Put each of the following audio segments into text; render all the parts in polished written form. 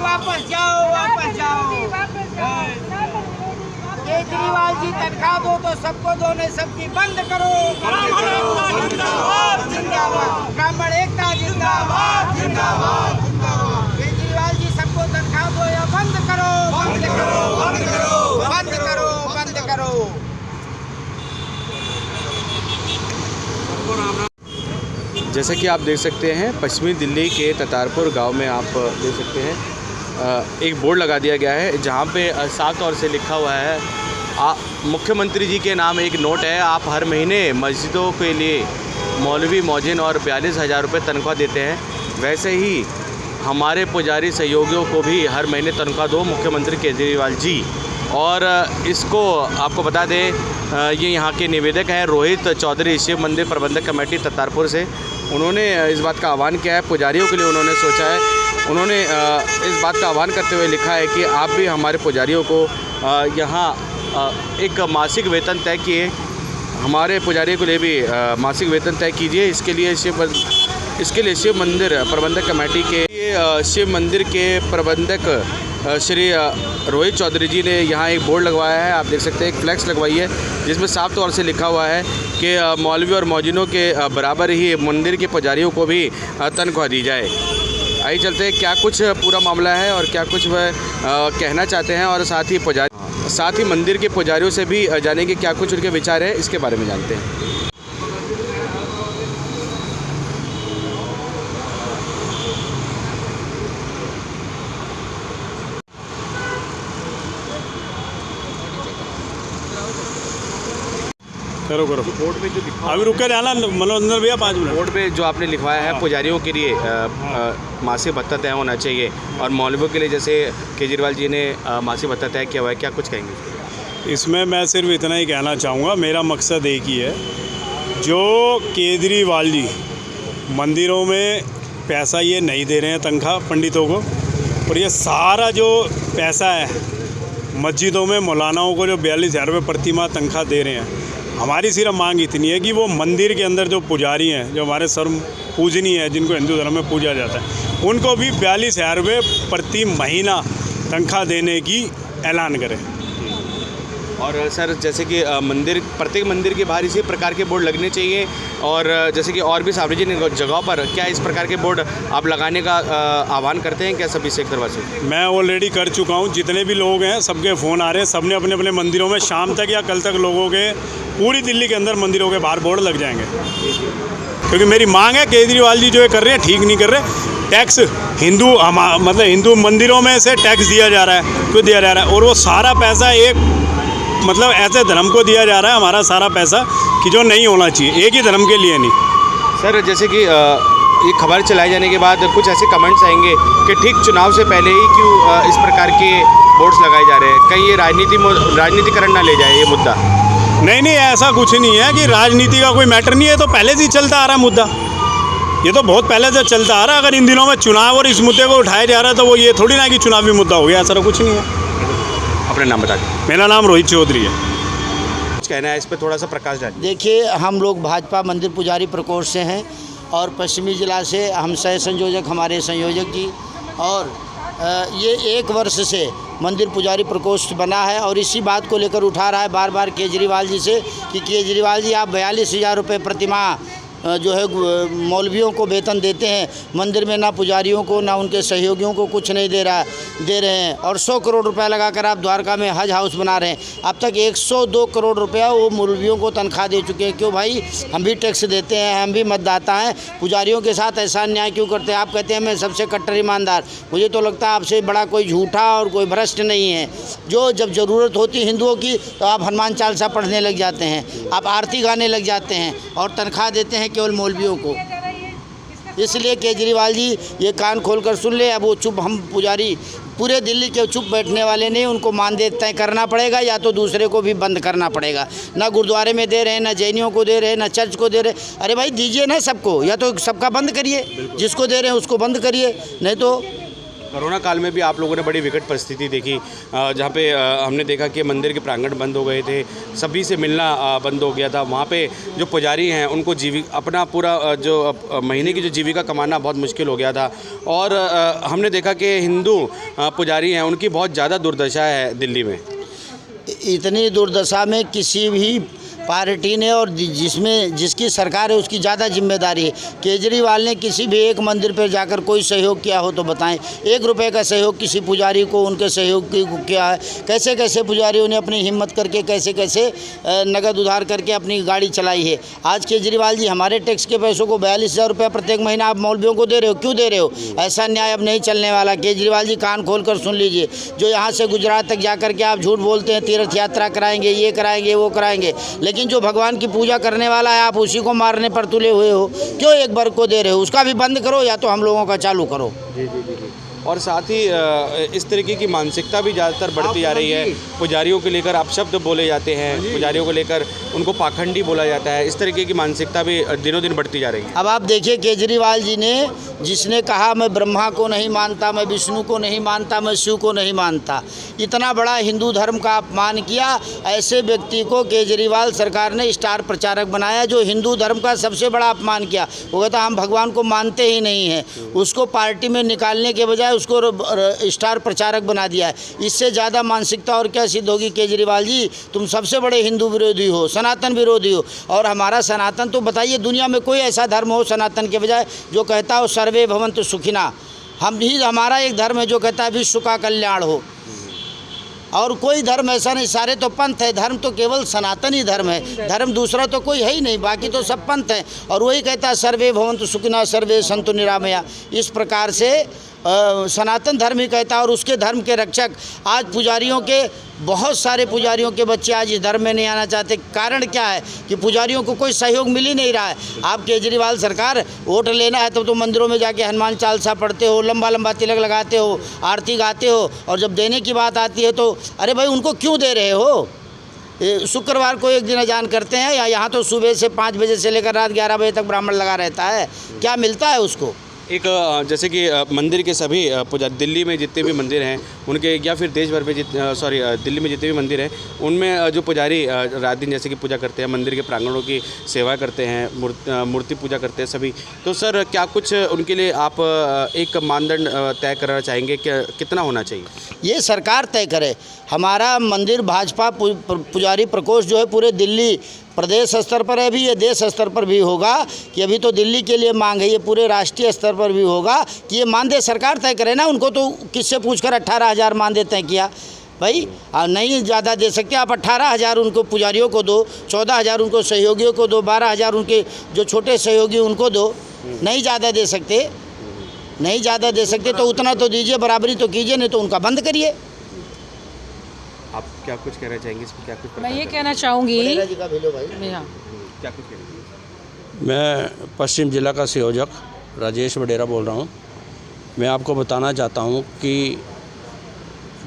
वापस जाओ, वापस जाओ। केजरीवाल जी तनख्वाह दो तो सबको दो, नहीं सबकी बंद करो। जिंदाबाद ब्राह्मण एकता, जिंदाबाद जिंदाबाद। केजरीवाल जी सबको तनख्वाह दो या बंद करो, बंद करो, बंद करो, बंद करो, बंद करो। जैसे कि आप देख सकते हैं पश्चिमी दिल्ली के ततारपुर गांव में आप देख सकते हैं एक बोर्ड लगा दिया गया है जहां पे साफ तौर से लिखा हुआ है मुख्यमंत्री जी के नाम एक नोट है, आप हर महीने मस्जिदों के लिए मौलवी मौजिन और 42,000 रुपये तनख्वाह देते हैं, वैसे ही हमारे पुजारी सहयोगियों को भी हर महीने तनख्वाह दो मुख्यमंत्री केजरीवाल जी। और इसको आपको बता दें ये यहाँ के निवेदक हैं रोहित चौधरी, शिव मंदिर प्रबंधक कमेटी ततारपुर से। उन्होंने इस बात का आह्वान किया है पुजारियों के लिए, उन्होंने सोचा है, उन्होंने इस बात का आह्वान करते हुए लिखा है कि आप भी हमारे पुजारियों को यहाँ एक मासिक वेतन तय किए, हमारे पुजारियों के लिए भी मासिक वेतन तय कीजिए। इसके लिए शिव मंदिर प्रबंधक कमेटी के शिव मंदिर के प्रबंधक श्री रोहित चौधरी जी ने यहाँ एक बोर्ड लगवाया है, आप देख सकते हैं एक फ्लैक्स लगवाई है जिसमें साफ तौर से लिखा हुआ है कि मौलवी और मौजिनों के बराबर ही मंदिर के पुजारियों को भी तनख्वाह दी जाए। आइए चलते हैं क्या कुछ पूरा मामला है और क्या कुछ वह कहना चाहते हैं, और साथ ही मंदिर के पुजारियों से भी जानेंगे क्या कुछ उनके विचार है, इसके बारे में जानते हैं। करो बोर्ड पे जो लिखा अभी रुक कर जाना मनोरंजन भैया 5 मिनट। बोर्ड पे जो आपने लिखवाया है पुजारियों के लिए मासिक भत्ता तय होना चाहिए और मौलवियों के लिए जैसे केजरीवाल जी ने मासिक भत्ता तय किया हुआ है, क्या कुछ कहेंगे इसमें? मैं सिर्फ इतना ही कहना चाहूँगा, मेरा मकसद एक ही है, जो केजरीवाल जी मंदिरों में पैसा ये नहीं दे रहे हैं तनख्वाह पंडितों को, और ये सारा जो पैसा है मस्जिदों में मौलानाओं को जो 42,000 रुपये प्रति माह तनख्वाह दे रहे हैं, हमारी सिर्फ मांग इतनी है कि वो मंदिर के अंदर जो पुजारी हैं, जो हमारे सर्व पूजनीय है, जिनको हिंदू धर्म में पूजा जाता है, उनको भी 42,000 रुपये प्रति महीना तनख्वाह देने की ऐलान करें। और सर जैसे कि प्रत्येक मंदिर के बाहर इसी प्रकार के बोर्ड लगने चाहिए, और जैसे कि और भी सार्वजनिक जगहों पर क्या इस प्रकार के बोर्ड आप लगाने का आह्वान करते हैं क्या सभी क्षेत्रवासी? मैं ऑलरेडी कर चुका हूं, जितने भी लोग हैं सबके फ़ोन आ रहे हैं, सबने अपने अपने मंदिरों में शाम तक या कल तक लोगों के पूरी दिल्ली के अंदर मंदिरों के बाहर बोर्ड लग जाएंगे, क्योंकि मेरी मांग है केजरीवाल जी जो ये कर रहे हैं ठीक नहीं कर रहे। टैक्स हिंदू मंदिरों में से टैक्स दिया जा रहा है, क्यों दिया जा रहा है? और वो सारा पैसा एक ऐसे धर्म को दिया जा रहा है, हमारा सारा पैसा कि जो नहीं होना चाहिए, एक ही धर्म के लिए नहीं। सर जैसे कि ये खबर चलाए जाने के बाद कुछ ऐसे कमेंट्स आएंगे कि ठीक चुनाव से पहले ही क्यों इस प्रकार के बोर्ड्स लगाए जा रहे हैं, कहीं ये राजनीतिकरण ना ले जाए ये मुद्दा? नहीं, ऐसा कुछ नहीं है कि राजनीति का कोई मैटर नहीं है, तो पहले से ही चलता आ रहा है मुद्दा, ये तो बहुत पहले से चलता आ रहा है। अगर इन दिनों में चुनाव और इस मुद्दे को उठाया जा रहा है तो वो ये थोड़ी ना कि चुनावी मुद्दा हो गया, ऐसा तो कुछ नहीं है। अपना नाम बता दें। मेरा नाम रोहित चौधरी है। कुछ कहना है इस पर, थोड़ा सा प्रकाश डालिए। देखिए, हम लोग भाजपा मंदिर पुजारी प्रकोष्ठ से हैं और पश्चिमी ज़िला से हम सह संयोजक हमारे संयोजक जी, और ये 1 वर्ष से मंदिर पुजारी प्रकोष्ठ बना है और इसी बात को लेकर उठा रहा है बार बार केजरीवाल जी से कि केजरीवाल जी आप 42,000 रुपये प्रति माह जो है मौलवियों को वेतन देते हैं, मंदिर में ना पुजारियों को ना उनके सहयोगियों को कुछ नहीं दे रहे हैं, और 100 करोड़ रुपया लगाकर आप द्वारका में हज हाउस बना रहे हैं। अब तक 102 करोड़ रुपया वो मौलवियों को तनख्वाह दे चुके हैं। क्यों भाई, हम भी टैक्स देते हैं, हम भी मतदाता हैं, पुजारियों के साथ ऐसा अन्याय क्यों करते हैं? आप कहते हैं मैं सबसे कट्टर ईमानदार, मुझे तो लगता है आपसे बड़ा कोई झूठा और कोई भ्रष्ट नहीं है। जो जब ज़रूरत होती हिंदुओं की तो आप हनुमान चालीसा पढ़ने लग जाते हैं, आप आरती गाने लग जाते हैं और तनख्वाह देते हैं केवल मौलवियों को। इसलिए केजरीवाल जी ये कान खोलकर सुन ले, अब वो चुप, हम पुजारी पूरे दिल्ली के चुप बैठने वाले नहीं, उनको मानदेय तय करना पड़ेगा या तो दूसरे को भी बंद करना पड़ेगा। ना गुरुद्वारे में दे रहे हैं, ना जैनियों को दे रहे हैं, ना चर्च को दे रहे हैं। अरे भाई दीजिए ना सबको, या तो सबका बंद करिए, जिसको दे रहे हैं उसको बंद करिए, नहीं तो कोरोना काल में भी आप लोगों ने बड़ी विकट परिस्थिति देखी, जहाँ पे हमने देखा कि मंदिर के प्रांगण बंद हो गए थे, सभी से मिलना बंद हो गया था। वहाँ पे जो पुजारी हैं उनको अपना पूरा जो महीने की जो जीविका कमाना बहुत मुश्किल हो गया था। और हमने देखा कि हिंदू पुजारी हैं उनकी बहुत ज़्यादा दुर्दशा है दिल्ली में। इतनी दुर्दशा में किसी भी पार्टी ने और जिसकी सरकार है उसकी ज़्यादा जिम्मेदारी है। केजरीवाल ने किसी भी एक मंदिर पर जाकर कोई सहयोग किया हो तो बताएं। 1 रुपए का सहयोग किसी पुजारी को उनके सहयोग को किया है? कैसे कैसे पुजारियों ने अपनी हिम्मत करके कैसे कैसे नगद उधार करके अपनी गाड़ी चलाई है। आज केजरीवाल जी हमारे टैक्स के पैसों को 42,000 रुपये प्रत्येक महीना आप मौलवियों को दे रहे हो, क्यों दे रहे हो? ऐसा न्याय अब नहीं चलने वाला। केजरीवाल जी कान खोल कर सुन लीजिए, जो यहाँ से गुजरात तक जा कर के आप झूठ बोलते हैं तीर्थ यात्रा कराएंगे, ये कराएंगे, वो कराएंगे, लेकिन जो भगवान की पूजा करने वाला है आप उसी को मारने पर तुले हुए हो। क्यों एक वर्ग को दे रहे हो? उसका भी बंद करो या तो हम लोगों का चालू करो। जी जी जी जी। और साथ ही इस तरीके की मानसिकता भी ज़्यादातर बढ़ती जा रही है। पुजारियों को लेकर अपशब्द बोले जाते हैं, पुजारियों को लेकर उनको पाखंडी बोला जाता है। इस तरीके की मानसिकता भी दिनों दिन बढ़ती जा रही है। अब आप देखिए केजरीवाल जी ने जिसने कहा मैं ब्रह्मा को नहीं मानता, मैं विष्णु को नहीं मानता, मैं शिव को नहीं मानता, इतना बड़ा हिंदू धर्म का अपमान किया। ऐसे व्यक्ति को केजरीवाल सरकार ने स्टार प्रचारक बनाया जो हिंदू धर्म का सबसे बड़ा अपमान किया। वो कहता हम भगवान को मानते ही नहीं हैं। उसको पार्टी में निकालने के बजाय उसको स्टार प्रचारक बना दिया है। इससे ज़्यादा मानसिकता और क्या सिद्ध होगी? केजरीवाल जी तुम सबसे बड़े हिंदू विरोधी हो, सनातन विरोधी हो। और हमारा सनातन तो बताइए दुनिया में कोई ऐसा धर्म हो सनातन के बजाय जो कहता हो सर्वे भवन्तु सुखिना। हमारा एक धर्म है जो कहता है विश्व का कल्याण हो। और कोई धर्म ऐसा नहीं, सारे तो पंथ है। धर्म तो केवल सनातन ही धर्म है, धर्म दूसरा तो कोई है ही नहीं, बाकी तो सब पंथ हैं। और वही कहता है सर्वे भवन्तु सुखिनः सर्वे सन्तु निरामया। इस प्रकार से सनातन धर्म ही कहता है। और उसके धर्म के रक्षक आज पुजारियों के बहुत सारे पुजारियों के बच्चे आज इस धर्म में नहीं आना चाहते। कारण क्या है कि पुजारियों को कोई सहयोग मिल ही नहीं रहा है। आप केजरीवाल सरकार वोट लेना है तब तो मंदिरों में जाके हनुमान चालीसा पढ़ते हो, लंबा लंबा तिलक लगाते हो, आरती गाते हो, और जब देने की बात आती है तो अरे भाई उनको क्यों दे रहे हो? शुक्रवार को एक दिन अजान करते हैं या यहाँ तो सुबह से 5 बजे से लेकर रात 11 बजे तक ब्राह्मण लगा रहता है, क्या मिलता है उसको? एक जैसे कि मंदिर के सभी दिल्ली में जितने भी मंदिर हैं उनके, या फिर देश भर में दिल्ली में जितने भी मंदिर हैं उनमें जो पुजारी रात दिन जैसे कि पूजा करते हैं, मंदिर के प्रांगणों की सेवा करते हैं, मूर्ति पूजा करते हैं सभी, तो सर क्या कुछ उनके लिए आप एक मानदंड तय करना चाहेंगे कि कितना होना चाहिए? ये सरकार तय करे। हमारा मंदिर भाजपा पुजारी प्रकोष्ठ जो है पूरे दिल्ली प्रदेश स्तर पर है, अभी ये देश स्तर पर भी होगा कि अभी तो दिल्ली के लिए मांग है, ये पूरे राष्ट्रीय स्तर पर भी होगा कि ये मानदेय सरकार तय करे ना। उनको तो किससे पूछकर 18,000 मानदेय तय किया भाई? नहीं ज़्यादा दे सकते आप। 18,000 उनको पुजारियों को दो, 14,000 उनको सहयोगियों को दो, 12,000 उनके जो छोटे सहयोगी उनको दो। नहीं ज़्यादा दे सकते, नहीं ज़्यादा दे सकते तो उतना तो दीजिए, बराबरी तो कीजिए, नहीं तो उनका बंद करिए। आप क्या कुछ कहना चाहेंगे इस पर? क्या कुछ मैं ये कहना चाहूँगी, हाँ, क्या कुछ कहना? मैं पश्चिम जिला का संयोजक राजेश वडेरा बोल रहा हूँ। मैं आपको बताना चाहता हूँ कि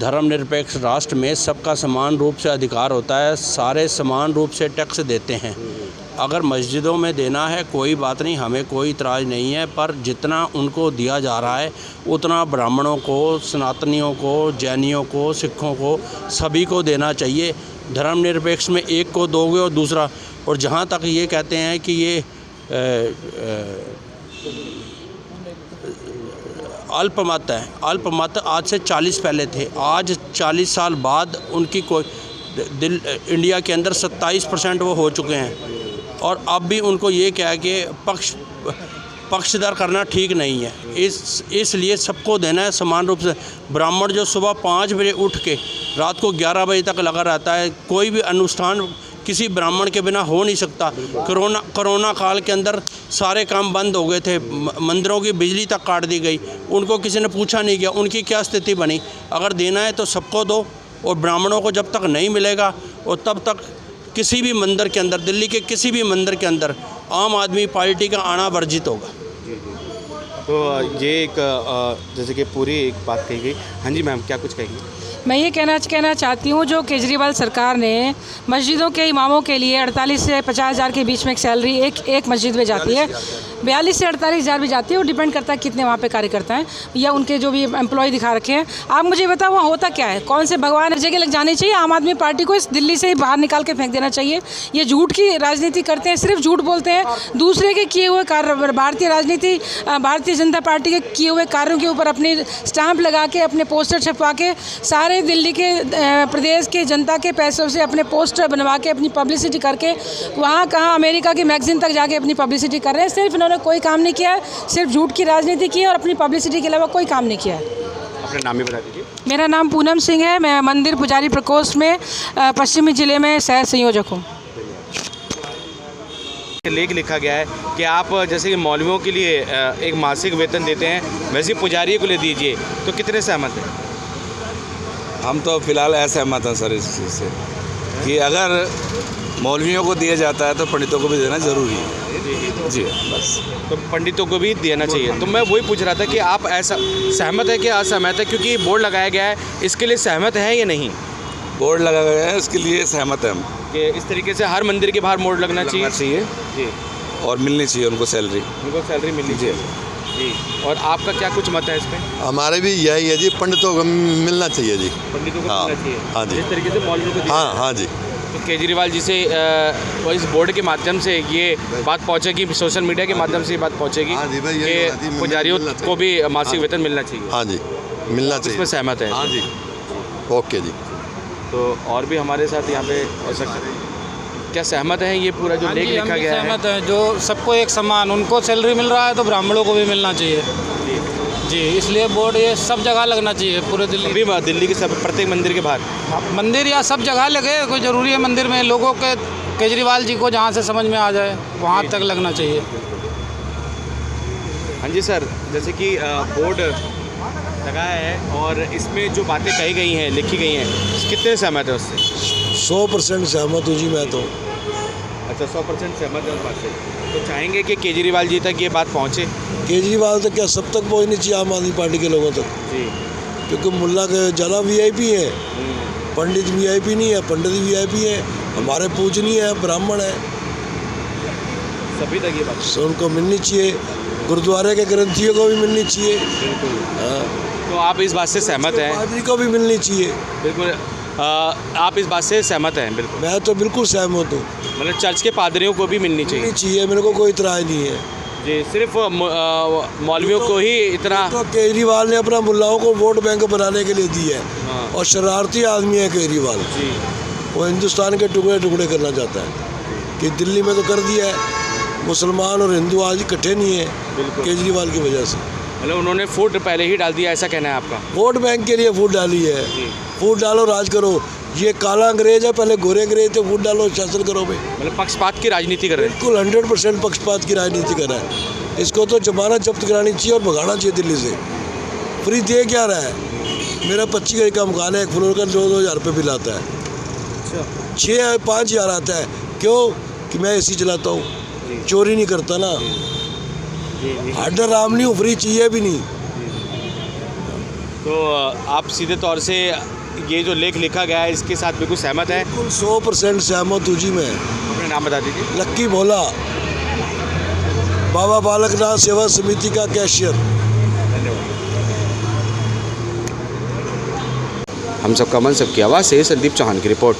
धर्मनिरपेक्ष राष्ट्र में सबका समान रूप से अधिकार होता है, सारे समान रूप से टैक्स देते हैं। अगर मस्जिदों में देना है कोई बात नहीं, हमें कोई इतराज़ नहीं है, पर जितना उनको दिया जा रहा है उतना ब्राह्मणों को, सनातनियों को, जैनियों को, सिखों को, सभी को देना चाहिए। धर्मनिरपेक्ष में एक को दोगे और दूसरा, और जहाँ तक ये कहते हैं कि ये अल्पमत है, अल्पमत आज से 40 पहले थे, आज 40 साल बाद उनकी कोई इंडिया के अंदर 27% वो हो चुके हैं। और अब भी उनको ये क्या है कि पक्षधर करना ठीक नहीं है। इसलिए सबको देना है समान रूप से। ब्राह्मण जो सुबह 5 बजे उठ के रात को 11 बजे तक लगा रहता है, कोई भी अनुष्ठान किसी ब्राह्मण के बिना हो नहीं सकता। कोरोना काल के अंदर सारे काम बंद हो गए थे, मंदिरों की बिजली तक काट दी गई, उनको किसी ने पूछा नहीं गया, उनकी क्या स्थिति बनी? अगर देना है तो सबको दो, और ब्राह्मणों को जब तक नहीं मिलेगा और तब तक किसी भी मंदिर के अंदर, दिल्ली के किसी भी मंदिर के अंदर आम आदमी पार्टी का आना वर्जित होगा। तो ये एक जैसे कि पूरी एक बात कही गई। हाँ जी मैम, क्या कुछ कहेंगे? मैं ये कहना चाहती हूँ, जो केजरीवाल सरकार ने मस्जिदों के इमामों के लिए 48 से 50 हज़ार के बीच में एक सैलरी एक मस्जिद में जाती है, 42 से 48 हज़ार भी जाती है। वो डिपेंड करता है कितने वहाँ पे कार्यकर्ता हैं या उनके जो भी एम्प्लॉय दिखा रखे हैं। आप मुझे बताओ वहाँ होता क्या है? कौन से भगवान जगह लग जानी चाहिए? आम आदमी पार्टी को इस दिल्ली से ही बाहर निकाल के फेंक देना चाहिए। ये झूठ की राजनीति करते हैं, सिर्फ झूठ बोलते हैं। दूसरे के किए हुए कार्य, भारतीय जनता पार्टी के किए हुए कार्यों के ऊपर अपनी स्टाम्प लगा के, अपने पोस्टर छपवा के, सारे दिल्ली के प्रदेश के जनता के पैसों से अपने पोस्टर बनवा के अपनी पब्लिसिटी करके वहाँ कहाँ अमेरिका की मैगजीन तक जाके अपनी पब्लिसिटी कर रहे हैं। सिर्फ इन्होंने कोई काम नहीं किया है, सिर्फ झूठ की राजनीति की है और अपनी पब्लिसिटी के अलावा कोई काम नहीं किया है। अपना नाम भी बता दीजिए। मेरा नाम पूनम सिंह है। मैं मंदिर पुजारी प्रकोष्ठ में पश्चिमी ज़िले में सह संयोजक हूँ। लेख लिखा गया है कि आप जैसे कि मौलवियों के लिए एक मासिक वेतन देते हैं, वैसे पुजारी को ले दीजिए, तो कितने सहमत हैं? हम तो फ़िलहाल असहमत हैं सर इस चीज़ से कि अगर मौलवियों को दिया जाता है तो पंडितों को भी देना ज़रूरी है। जी बस, तो पंडितों को भी देना चाहिए। तो मैं वही पूछ रहा था कि आप ऐसा सहमत है कि असहमत है, क्योंकि बोर्ड लगाया गया है, इसके लिए सहमत है या नहीं? बोर्ड लगा गया है, इसके लिए सहमत है हम कि इस तरीके से हर मंदिर के बाहर बोर्ड लगना चाहिए जी, और मिलनी चाहिए उनको सैलरी मिलनी चाहिए जी। और आपका क्या कुछ मत है इस पर? हमारे भी यही है जी, पंडितों को मिलना चाहिए जी। पंडितों को हाँ, मिलना चाहिए। हाँ जी। जिस तरीके से मौलवियों को हाँ हाँ जी। तो केजरीवाल जी से इस बोर्ड के माध्यम से ये बात पहुंचेगी, सोशल मीडिया के माध्यम से ये बात पहुंचेगी हाँ जी भाई, यही बात कि है, पुजारियों को भी मासिक हाँ। वेतन मिलना चाहिए। हाँ जी, मिलना इसमें चाहिए। सहमत है? हाँ जी, ओके जी। तो और भी हमारे साथ यहाँ पे ऐसा क्या सहमत है? ये पूरा जो लेख लिखा गया है, सहमत है। जो सबको एक समान, उनको सैलरी मिल रहा है तो ब्राह्मणों को भी मिलना चाहिए जी। इसलिए बोर्ड ये सब जगह लगना चाहिए, पूरे दिल्ली के सब प्रत्येक मंदिर के बाहर, मंदिर या सब जगह लगे। कोई ज़रूरी है मंदिर में लोगों के, केजरीवाल जी को जहाँ से समझ में आ जाए वहाँ तक लगना चाहिए। हाँ जी सर, जैसे कि बोर्ड लगाया है और इसमें जो बातें कही गई हैं, लिखी गई हैं, कितने सहमत है उससे? 100% सहमत हूँ जी मैं तो। अच्छा, 100% सहमत है उस बात से। तो चाहेंगे कि केजरीवाल जी तक ये बात पहुँचे? केजरीवाल तक क्या, सब तक पहुँचनी चाहिए आम आदमी पार्टी के लोगों तक जी, क्योंकि मुल्ला के ज़्यादा VIP है, पंडित VIP नहीं है, पंडित VIP है, हमारे पूजनीय है, ब्राह्मण है, सभी तक ये बात तो उनको मिलनी चाहिए। गुरुद्वारे के ग्रंथियों को भी मिलनी चाहिए। बिल्कुल। हाँ, तो आप इस बात से सहमत हैं? पादरी को भी मिलनी चाहिए। बिल्कुल। आप इस बात से सहमत हैं? बिल्कुल, मैं तो बिल्कुल सहमत हूँ। मतलब चर्च के पादरियों को भी मिलनी चाहिए? मेरे को कोई इतराज़ नहीं है जी। सिर्फ मौलवियों को ही इतना? तो केजरीवाल ने अपना मुल्लाओं को वोट बैंक बनाने के लिए दी है। हाँ। और शरारती आदमी है केजरीवाल जी। वो हिंदुस्तान के टुकड़े टुकड़े करना चाहता है कि दिल्ली में तो कर दिया है, मुसलमान और हिंदू आज इकट्ठे नहीं है केजरीवाल की वजह से। मतलब उन्होंने फूट पहले ही डाल दिया, ऐसा कहना है आपका? वोट बैंक के लिए फूट डाली है। जी। फूट डालो, राज करो। ये काला अंग्रेज है, पहले गोरे अंग्रेज थे, फूट डालो, शासन करो भाई। मतलब पक्षपात की राजनीति कर रहे हैं? बिल्कुल 100% पक्षपात की राजनीति कर रहा है। इसको तो जमानत जब्त करानी चाहिए और भगाना चाहिए दिल्ली से। फ्री दे क्या रहा है? मेरा 25 गज का मकान है, एक फ्लोर का 2-2 हज़ार रुपये बिल आता है। अच्छा। 6-5 हज़ार आता है। क्यों? कि मैं AC चलाता हूँ, चोरी नहीं करता ना, हड्डा राम नहीं हूँ, फ्री चाहिए भी नहीं। तो आप सीधे तौर से ये जो लेख लिखा गया है इसके साथ बिल्कुल सहमत है? बिल्कुल 100% सहमत हूँ जी मैं। अपना नाम बता दीजिए। लक्की भोला, बाबा बालकनाथ सेवा समिति का कैशियर। हम सबका मन सबकी आवाज़ से संदीप चौहान की रिपोर्ट।